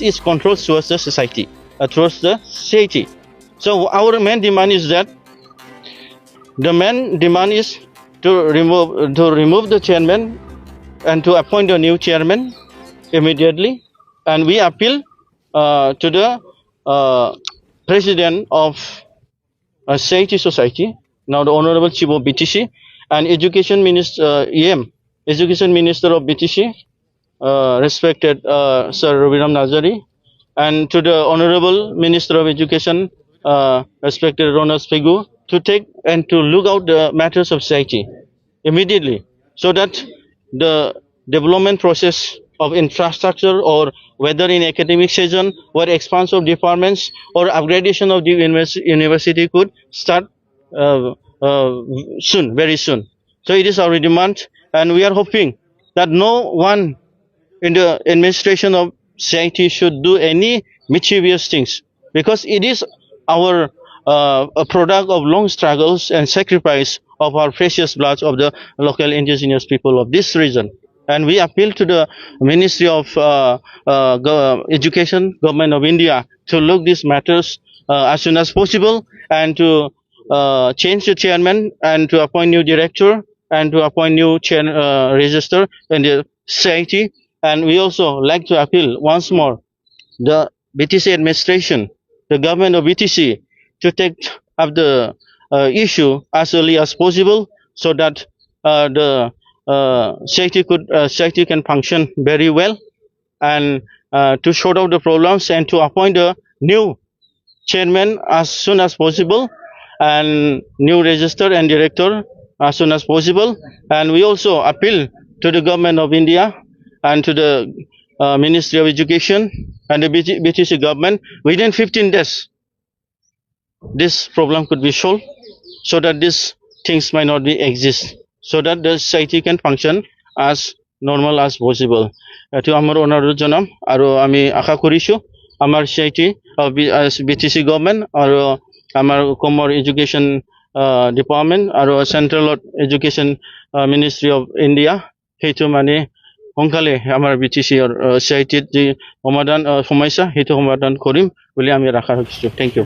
is controlled towards the society, towards the city. So our main demand is that the main demand is to remove the chairman and to appoint a new chairman immediately. And we appeal to the president of Safety Society, now the Honorable Chief of BTC, and Education Minister Education Minister of BTC, respected Sir Raviram Nazari, and to the Honorable Minister of Education, respected Ronas Pegu, to take and to look out the matters of society immediately, so that the development process of infrastructure, or whether in academic session or expansion of departments or upgradation of the university could start soon, very soon. So it is our demand, and we are hoping that no one in the administration of CIT should do any mischievous things, because it is our a product of long struggles and sacrifice of our precious blood of the local indigenous people of this region. And we appeal to the Ministry of Education, Government of India, to look these matters as soon as possible, and to change the chairman, and to appoint new director, and to appoint new chair register in the society. And we also like to appeal once more the BTC administration, the government of BTC, to take up the issue as early as possible, so that the society can function very well, and to sort out the problems, and to appoint a new chairman as soon as possible, and new register and director as soon as possible. And we also appeal to the government of India and to the Ministry of Education and the BTC government, within 15 days this problem could be solved, so that these things might not be exist, so that the society can function as normal as possible. To amar onaru janam aru ami akha korishu amar society BTC government aru amar Commer Education Department aru Central Education Ministry of India, hetu mane সোনকালে আমাৰ BTC society যি সমাধান সমস্যা সেইটো সমাধান কৰিম বুলি আমি আশা ৰাখিছো। Thank you.